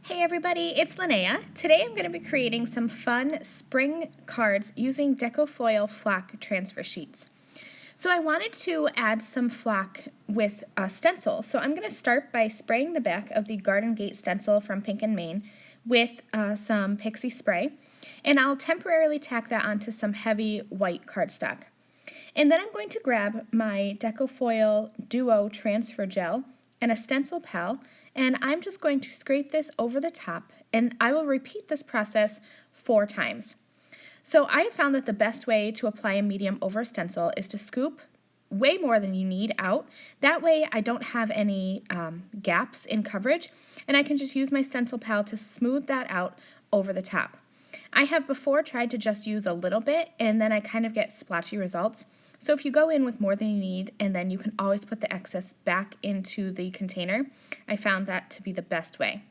Hey everybody, it's Linnea. Today I'm going to be creating some fun spring cards using Deco Foil flock transfer sheets. So I wanted to add some flock with a stencil. So I'm going to start by spraying the back of the Garden Gate stencil from Pink and Main with some Pixie spray. And I'll temporarily tack that onto some heavy white cardstock. And then I'm going to grab my Deco Foil Duo Transfer Gel and a stencil pal, and I'm just going to scrape this over the top, and I will repeat this process 4 times. So I have found that the best way to apply a medium over a stencil is to scoop way more than you need out. That way I don't have any gaps in coverage, and I can just use my stencil pal to smooth that out over the top. I have before tried to just use a little bit, and then I kind of get splotchy results. So if you go in with more than you need, and then you can always put the excess back into the container, I found that to be the best way.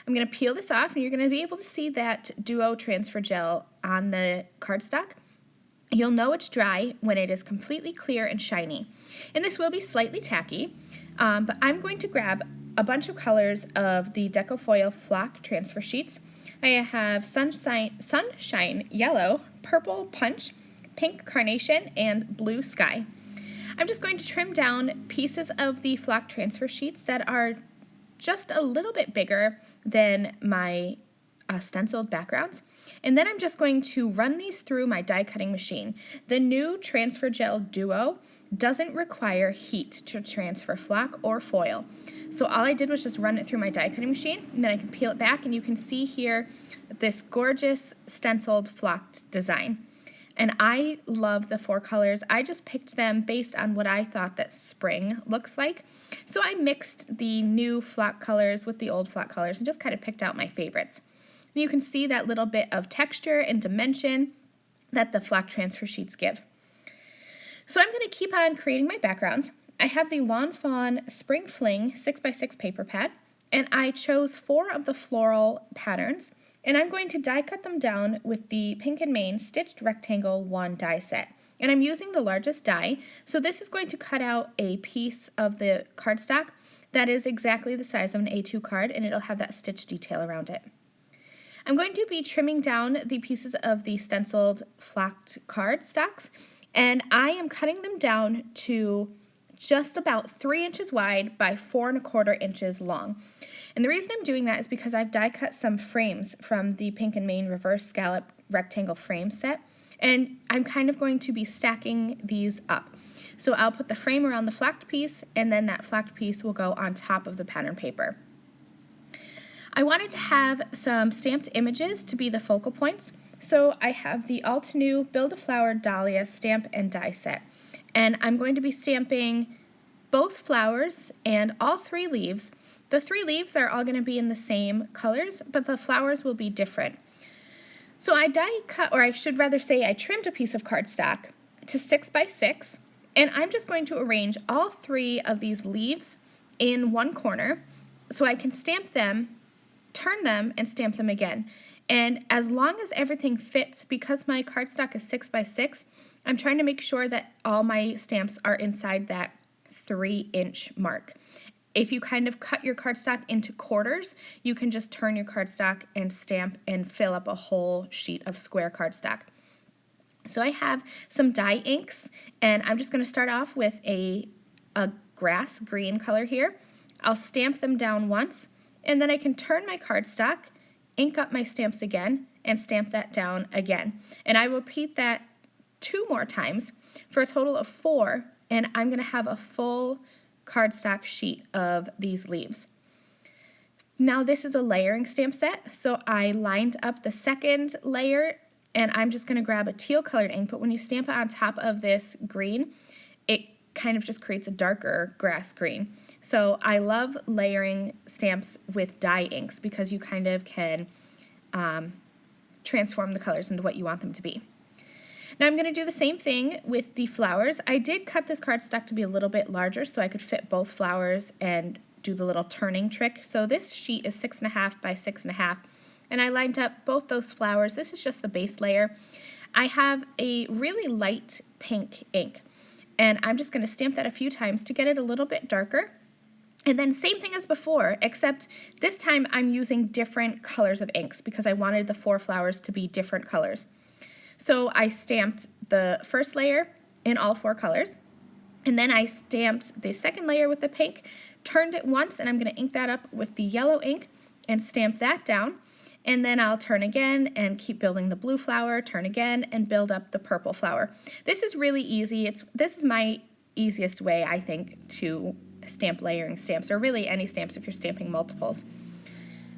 I'm going to peel this off, and you're going to be able to see that Duo Transfer Gel on the cardstock. You'll know it's dry when it is completely clear and shiny. And this will be slightly tacky, but I'm going to grab a bunch of colors of the Deco Foil flock transfer sheets. I have Sunshine Yellow, Purple Punch, Pink Carnation, and Blue Sky. I'm just going to trim down pieces of the flock transfer sheets that are just a little bit bigger than my stenciled backgrounds. And then I'm just going to run these through my die cutting machine. The new Transfer Gel Duo doesn't require heat to transfer flock or foil. So all I did was just run it through my die cutting machine, and then I can peel it back, and you can see here this gorgeous stenciled flocked design. And I love the 4 colors. I just picked them based on what I thought that spring looks like. So I mixed the new flock colors with the old flock colors and just kind of picked out my favorites. And you can see that little bit of texture and dimension that the flock transfer sheets give. So I'm going to keep on creating my backgrounds. I have the Lawn Fawn Spring Fling 6x6 paper pad, and I chose 4 of the floral patterns. And I'm going to die cut them down with the Pink and Main Stitched Rectangle 1 die set. And I'm using the largest die, so this is going to cut out a piece of the cardstock that is exactly the size of an A2 card, and it'll have that stitch detail around it. I'm going to be trimming down the pieces of the stenciled flocked cardstocks, and I am cutting them down to just about 3 inches wide by 4 1/4 inches long. And the reason I'm doing that is because I've die cut some frames from the Pink and Main reverse scallop rectangle frame set, and I'm kind of going to be stacking these up. So I'll put the frame around the flocked piece, and then that flocked piece will go on top of the pattern paper. I wanted to have some stamped images to be the focal points, so I have the Alt New Build-A-Flower Dahlia stamp and die set. And I'm going to be stamping both flowers and all 3 leaves. The 3 leaves are all going to be in the same colors, but the flowers will be different. So I die cut, or I should rather say I trimmed a piece of cardstock to 6x6, and I'm just going to arrange all 3 of these leaves in one corner so I can stamp them, turn them, and stamp them again. And as long as everything fits, because my cardstock is 6x6, I'm trying to make sure that all my stamps are inside that 3-inch mark. If you kind of cut your cardstock into quarters, you can just turn your cardstock and stamp and fill up a whole sheet of square cardstock. So I have some dye inks, and I'm just going to start off with a grass green color here. I'll stamp them down once, and then I can turn my cardstock, ink up my stamps again, and stamp that down again. And I will repeat that 2 more times for a total of 4, and I'm going to have a full cardstock sheet of these leaves. Now this is a layering stamp set, so I lined up the second layer, and I'm just going to grab a teal colored ink, but when you stamp it on top of this green, it kind of just creates a darker grass green. So I love layering stamps with dye inks because you kind of can transform the colors into what you want them to be. Now I'm going to do the same thing with the flowers. I did cut this cardstock to be a little bit larger so I could fit both flowers and do the little turning trick. So this sheet is 6.5 by 6.5, and I lined up both those flowers. This is just the base layer. I have a really light pink ink, and I'm just going to stamp that a few times to get it a little bit darker. And then same thing as before, except this time I'm using different colors of inks because I wanted the 4 flowers to be different colors. So I stamped the first layer in all 4 colors, and then I stamped the second layer with the pink, turned it once, and I'm going to ink that up with the yellow ink and stamp that down. And then I'll turn again and keep building the blue flower, turn again, and build up the purple flower. This is really easy. This is my easiest way, I think, to stamp layering stamps, or really any stamps if you're stamping multiples.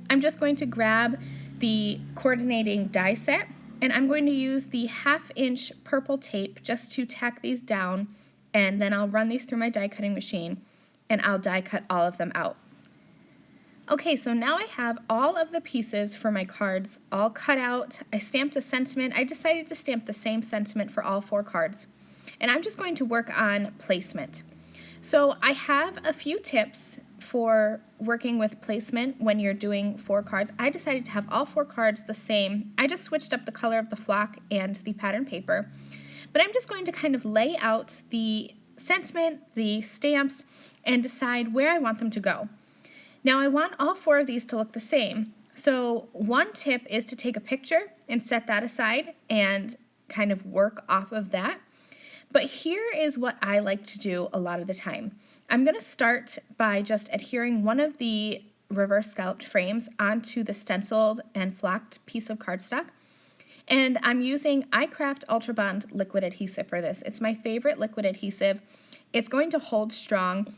I'm just going to grab the coordinating die set, and I'm going to use the 1/2 inch purple tape just to tack these down, and then I'll run these through my die cutting machine, and I'll die cut all of them out. Okay, so now I have all of the pieces for my cards all cut out. I stamped a sentiment. I decided to stamp the same sentiment for all 4 cards. And I'm just going to work on placement. So I have a few tips for working with placement when you're doing 4 cards. I decided to have all 4 cards the same. I just switched up the color of the flock and the pattern paper. But I'm just going to kind of lay out the sentiment, the stamps, and decide where I want them to go. Now I want all 4 of these to look the same. So one tip is to take a picture and set that aside and kind of work off of that. But here is what I like to do a lot of the time. I'm going to start by just adhering one of the reverse scalloped frames onto the stenciled and flocked piece of cardstock. And I'm using iCraft Ultra Bond liquid adhesive for this. It's my favorite liquid adhesive. It's going to hold strong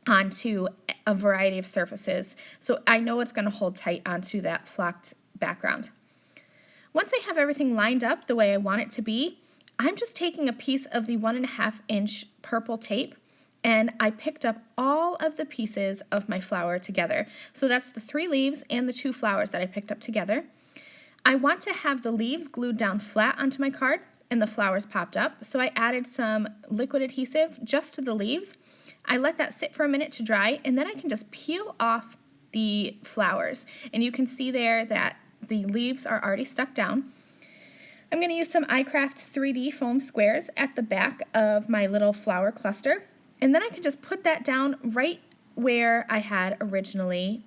onto a variety of surfaces, so I know it's going to hold tight onto that flocked background. Once I have everything lined up the way I want it to be, I'm just taking a piece of the 1.5 inch purple tape, and I picked up all of the pieces of my flower together. So that's the 3 leaves and the 2 flowers that I picked up together. I want to have the leaves glued down flat onto my card and the flowers popped up, so I added some liquid adhesive just to the leaves. I let that sit for a minute to dry, and then I can just peel off the flowers. And you can see there that the leaves are already stuck down. I'm going to use some iCraft 3D foam squares at the back of my little flower cluster, and then I can just put that down right where I had originally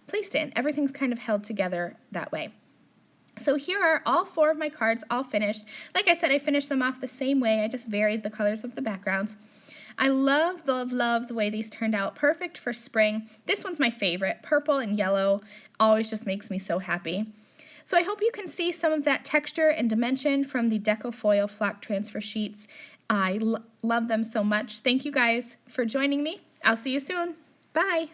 placed it. Everything's kind of held together that way. So here are all 4 of my cards all finished. Like I said, I finished them off the same way. I just varied the colors of the backgrounds. I love the way these turned out. Perfect for spring. This one's my favorite. Purple and yellow always just makes me so happy. So I hope you can see some of that texture and dimension from the Deco Foil flock transfer sheets. I love them so much. Thank you guys for joining me. I'll see you soon. Bye.